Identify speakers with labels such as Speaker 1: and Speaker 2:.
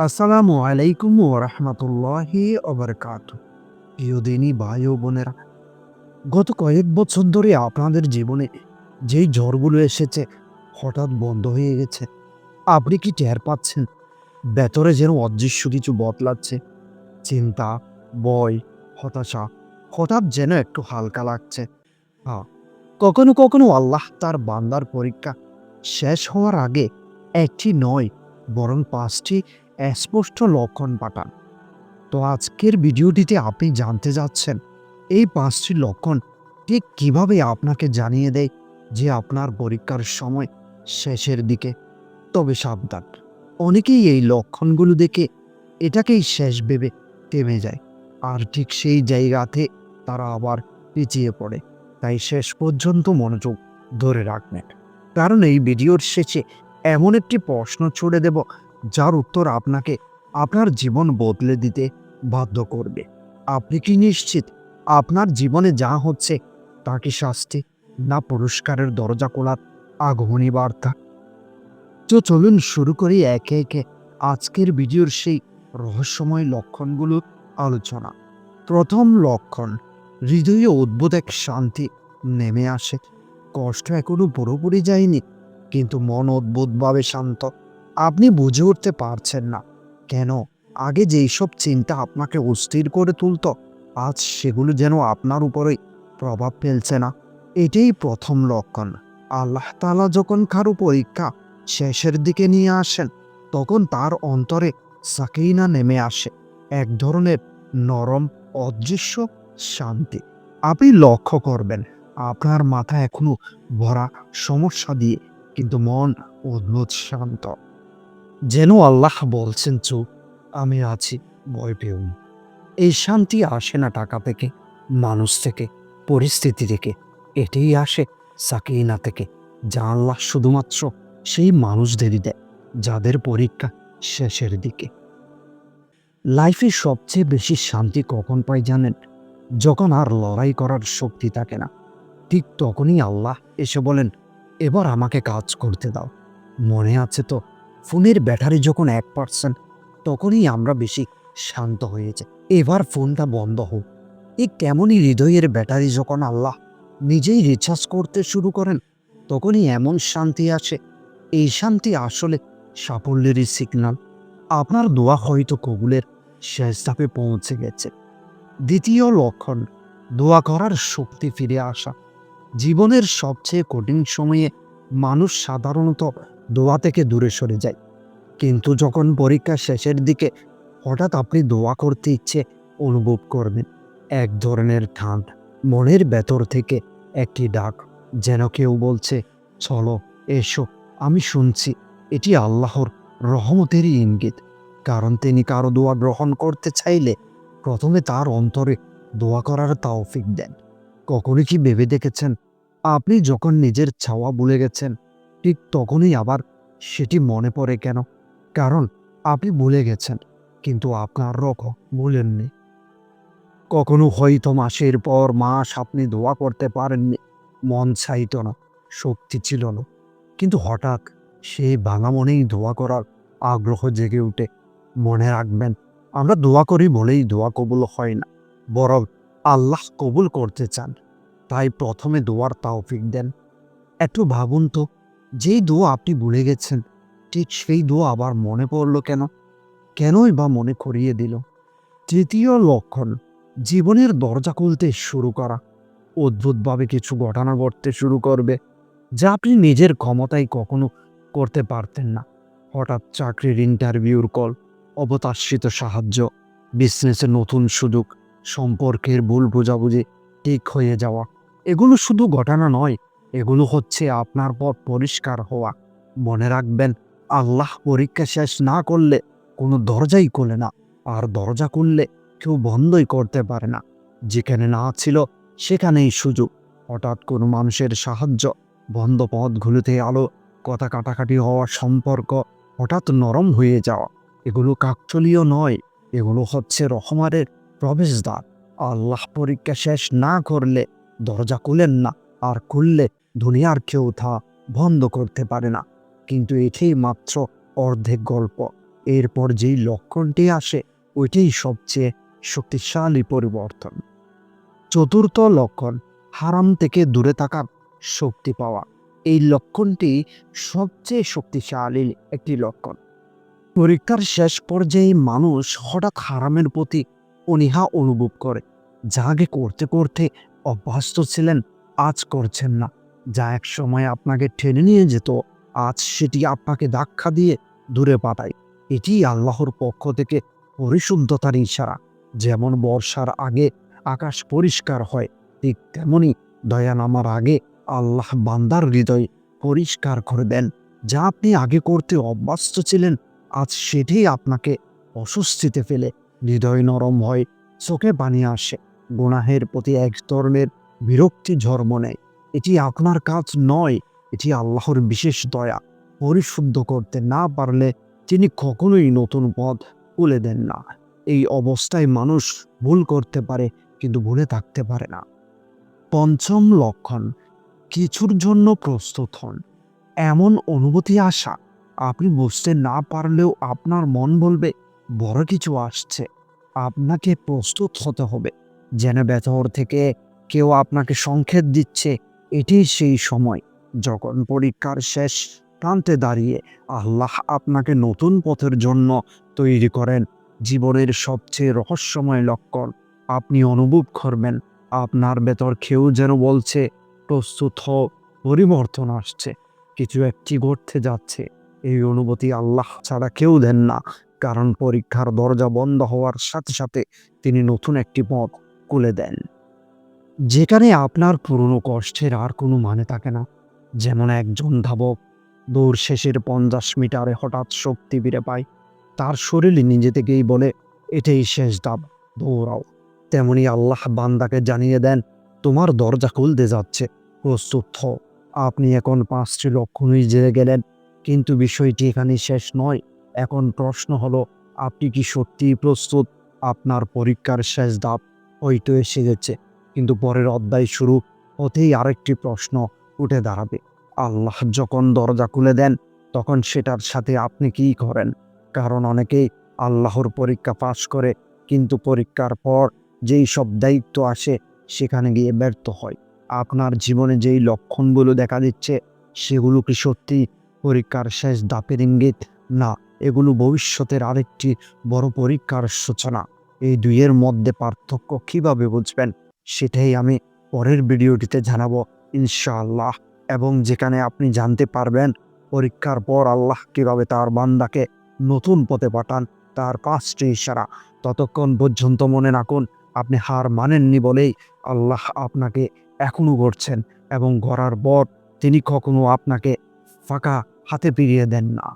Speaker 1: আসসালামু আলাইকুম ওয়া রাহমাতুল্লাহি ওয়া বারাকাতুহু। প্রিয় দিনী ভাই ও বোনেরা, গত কয়েক বছর ধরে আপনাদের জীবনে যেই ঝড়গুলো এসেছে হঠাৎ বন্ধ হয়ে গেছে। আপনি কি টের পাচ্ছেন? ভেতরে যেন অদৃশ্য কিছু বদলাচ্ছে। চিন্তা, ভয়, হতাশা হঠাৎ যেন একটু হালকা লাগছে। হ্যাঁ, কখনো আল্লাহ তার বান্দার পরীক্ষা শেষ হওয়ার আগে একটি নয় বরং ৫টি স্পষ্ট লক্ষণ পাঠান। তো আজকের ভিডিওটিতে আপনি জানতে যাচ্ছেন এই ৫টি লক্ষণ ঠিক কিভাবে আপনাকে জানিয়ে দেয় যে আপনার পরীক্ষার সময় শেষের দিকে। তবে সাবধান, অনেকেই এই লক্ষণগুলো দেখে এটাকেই শেষ ভেবে থেমে যায়, আর ঠিক সেই জায়গাতে তারা আবার পিছিয়ে পড়ে। তাই শেষ পর্যন্ত মনোযোগ ধরে রাখবেন, কারণ এই ভিডিওর শেষে এমন একটি প্রশ্ন ছুড়ে দেব যার উত্তর আপনাকে আপনার জীবন বদলে দিতে বাধ্য করবে। আপনি কি নিশ্চিত আপনার জীবনে যা হচ্ছে তা কি শাস্তি, না পুরস্কারের দরজা খোলার আগমনী বার্তা? তো চলুন শুরু করি একে একে আজকের ভিডিওর সেই রহস্যময় লক্ষণগুলো আলোচনা। প্রথম লক্ষণ, হৃদয়ে অদ্ভুত এক শান্তি নেমে আসে। কষ্ট এখনো পুরোপুরি যায়নি, কিন্তু মন অদ্ভুতভাবে শান্ত। আপনি বুঝে উঠতে পারছেন না কেন আগে যেই সব চিন্তা আপনাকে অস্থির করে তুলত, আজ সেগুলো যেন আপনার উপরে প্রভাব ফেলছে না। এটাই প্রথম লক্ষণ। আল্লাহ তাআলা যখন কারো পরীক্ষা শেষের দিকে নিয়ে আসেন, তখন তার অন্তরে সাকিনা নেমে আসে, এক ধরনের নরম অদৃশ্য শান্তি। আপনি লক্ষ্য করবেন আপনার মাথা এখনো ভরা সমস্যা দিয়ে, কিন্তু মন অদ্ভুত শান্ত। যেন আল্লাহ বলছেন, চুপ, আমি আছি, ভয় পেও না। এই শান্তি আসে না টাকা থেকে, মানুষ থেকে, পরিস্থিতি থেকে। এটাই আসে সাকিনা থেকে, যা আল্লাহ শুধুমাত্র সেই মানুষদেরই দেয় যাদের পরীক্ষা শেষের দিকে। লাইফে সবচেয়ে বেশি শান্তি কখন পাই জানেন? যখন আর লড়াই করার শক্তি থাকে না। ঠিক তখনই আল্লাহ এসে বলেন, এবার আমাকে কাজ করতে দাও। মনে আছে তো, ফোনের ব্যাটারি যখন 1%, তখনই আমরা বেশি শান্ত হয়ে যাই। এবার ফোনটা বন্ধ হোক। ঠিক তেমনই হৃদয়ের ব্যাটারি যখন আল্লাহ নিজেই রিচার্জ করতে শুরু করেন, তখনই এমন শান্তি আসে। এই শান্তি আসলে সাফল্যেরই সিগন্যাল। আপনার দোয়া হয়তো কবুলের শেষ ধাপে পৌঁছে গেছে। দ্বিতীয় লক্ষণ, দোয়া করার শক্তি ফিরে আসা। জীবনের সবচেয়ে কঠিন সময়ে মানুষ সাধারণত দোয়া থেকে দূরে সরে যায়, কিন্তু যখন পরীক্ষা শেষের দিকে হঠাৎ আপনি দোয়া করতে ইচ্ছে অনুভব করবেন। এক ধরনের টান, মনের ভেতর থেকে একটি ডাক, যেন কেউ বলছে, চলো, এসো, আমি শুনছি। এটি আল্লাহর রহমতেরই ইঙ্গিত, কারণ তিনি কারো দোয়া গ্রহণ করতে চাইলে প্রথমে তার অন্তরে দোয়া করার তৌফিক দেন। কখনো কি ভেবে দেখেছেন, আপনি যখন নিজের চাওয়া ভুলে গেছেন, ঠিক তখনই আবার সেটি মনে পড়ে কেন? কারণ আপনি ভুলে গেছেন, কিন্তু আপনার রোগও ভুলেননি। কখনো হয়তো মাসের পর মাস আপনি দোয়া করতে পারেননি, মন চাইতো না, শক্তি ছিল না, কিন্তু হঠাৎ সেই ভাঙা মনেই দোয়া করার আগ্রহ জেগে উঠে। মনে রাখবেন, আমরা দোয়া করি বলেই দোয়া কবুল হয় না, বরং আল্লাহ কবুল করতে চান, তাই প্রথমে দোয়ার তৌফিক দেন। একটু ভাবুন তো, যেই দোয়া আপনি ভুলে গেছেন, ঠিক সেই দোয়া আবার মনে পড়ল কেন? কেনই বা মনে করিয়ে দিল? তৃতীয় লক্ষণ, জীবনের দরজা খুলতে শুরু করা। অদ্ভুতভাবে কিছু ঘটনা ঘটতে শুরু করবে, যা আপনি নিজের ক্ষমতায় কখনো করতে পারতেন না। হঠাৎ চাকরির ইন্টারভিউর কল, অপ্রত্যাশিত সাহায্য, বিজনেসে নতুন সুযোগ, সম্পর্কের ভুল বোঝাবুঝি ঠিক হয়ে যাওয়া। এগুলো শুধু ঘটনা নয়, এগুলো হচ্ছে আপনার পথ পরিষ্কার হওয়া। মনে রাখবেন, আল্লাহ পরীক্ষা শেষ না করলে কোনো দরজাই খোলে না, আর দরজা খুললে কেউ বন্ধই করতে পারে না। যেখানে না ছিল সেখানেই সুযোগ। হঠাৎ কোনো মানুষের সাহায্য, বন্ধ পথগুলোতে আলো, কথা কাটাকাটি হওয়া, সম্পর্ক হঠাৎ নরম হয়ে যাওয়া, এগুলো কাকতালীয় নয়, এগুলো হচ্ছে রহমানের প্রবেশদ্বার। আল্লাহ পরীক্ষা শেষ না করলে দরজা খুলেন না, আর খুললে দুনিয়ার কেউ তা বন্ধ করতে পারে না। কিন্তু এটাই মাত্র অর্ধেক গল্প। এরপর যেই লক্ষণটি আসে ওইটাই সবচেয়ে শক্তিশালী পরিবর্তন। চতুর্থ লক্ষণ, হারাম থেকে দূরে থাকার শক্তি পাওয়া। এই লক্ষণটি সবচেয়ে শক্তিশালী একটি লক্ষণ। পরীক্ষার শেষ পর্যায়ে মানুষ হঠাৎ হারামের প্রতি অনীহা অনুভব করে। যা আগে করতে করতে অভ্যস্ত ছিলেন, আজ করছেন না। যা এক সময় আপনাকে টেনে নিয়ে যেত, আজ সেটি আপনাকে ধাক্কা দিয়ে দূরে পাঠায়। এটি আল্লাহর পক্ষ থেকে পরিশুদ্ধতার ইশারা। যেমন বর্ষার আগে আকাশ পরিষ্কার হয়, ঠিক তেমনি দয়া নামার আগে আল্লাহ বান্দার হৃদয় পরিষ্কার করে দেন। যা আপনি আগে করতে অভ্যস্ত ছিলেন, আজ সেটাই আপনাকে অস্বস্তিতে ফেলে। হৃদয় নরম হয়, চোখে পানি আসে, গুনাহের প্রতি এক ধরনের বিরক্তি জন্ম নেয়। এটি আপনার কাজ নয়, এটি আল্লাহর বিশেষ দয়া। পরিশুদ্ধ করতে না পারলে তিনি কখনোই নতুন পথ খুলে দেন না। এই অবস্থায় মানুষ ভুল করতে পারে, কিন্তু ভুলে থাকতে পারে না। পঞ্চম লক্ষণ, কিছুর জন্য প্রস্তুত হন। এমন অনুভূতি আসা, আপনি বুঝতে না পারলেও আপনার মন বলবে বড় কিছু আসছে। আপনাকে প্রস্তুত হতে হবে, যেন ভেতর থেকে কেউ আপনাকে সংকেত দিচ্ছে এটাই সেই সময় যখন পরীক্ষার শেষ প্রান্তে দাঁড়িয়ে আল্লাহ আপনাকে নতুন পথের জন্য তৈরি করেন। জীবনের সবচেয়ে রহস্যময় লক্ষণ, আপনি অনুভব করবেন আপনার ভেতর কেউ যেন বলছে প্রস্তুত হও, পরিবর্তন আসছে, কিছু একটি ঘটতে যাচ্ছে। এই অনুভূতি আল্লাহ ছাড়া কেউ দেন না, কারণ পরীক্ষার দরজা বন্ধ হওয়ার সাথে সাথে তিনি নতুন একটি পথ খুলে দেন, যেখানে আপনার পুরনো কষ্টের আর কোনো মানে থাকে না। যেমন একজন ধাবক দৌড় শেষের 50 মিটারে হঠাৎ শক্তি ফিরে পায়, তার শরীরে নিজে থেকেই বলে এটাই শেষ ধাপ, দৌড়াও। তেমনি আল্লাহ বান্দাকে জানিয়ে দেন তোমার দরজা খুলতে যাচ্ছে, প্রস্তুত হও। আপনি এখন 5টি লক্ষণই জেনে গেলেন, কিন্তু বিষয়টি এখানে শেষ নয়। এখন প্রশ্ন হলো, আপনি কি সত্যিই প্রস্তুত? আপনার পরীক্ষার শেষ ধাপ হয়তো এসে গেছে, কিন্তু পরের অধ্যায় শুরু হতেই আরেকটি প্রশ্ন উঠে দাঁড়াবে। আল্লাহ যখন দরজা খুলে দেন, তখন সেটার সাথে আপনি কি করেন? কারণ অনেকেই আল্লাহর পরীক্ষা পাশ করে, কিন্তু পরীক্ষার পর যেই সব দায়িত্ব আসে সেখানে গিয়ে ব্যর্থ হয়। আপনার জীবনে যেই লক্ষণগুলো দেখা দিচ্ছে, সেগুলো কি সত্যি পরীক্ষার শেষ ধাপের ইঙ্গিত? না, এগুলো ভবিষ্যতের আরেকটি বড় পরীক্ষার সূচনা। এই দুইয়ের মধ্যে পার্থক্য কিভাবে বুঝবেন, সেটাই আমি পরের ভিডিওটিতে জানাবো ইনশাআল্লাহ, এবং যেখানে আপনি জানতে পারবেন পরীক্ষার পর আল্লাহ কিভাবে তার বান্দাকে নতুন পথে পাঠান, তার 5টি ইশারা। ততক্ষণ পর্যন্ত মনে রাখুন, আপনি হার মানেননি বলেই আল্লাহ আপনাকে এখনো গড়ছেন, এবং গড়ার পর তিনি কখনো আপনাকে ফাঁকা হাতে ফিরিয়ে দেন না।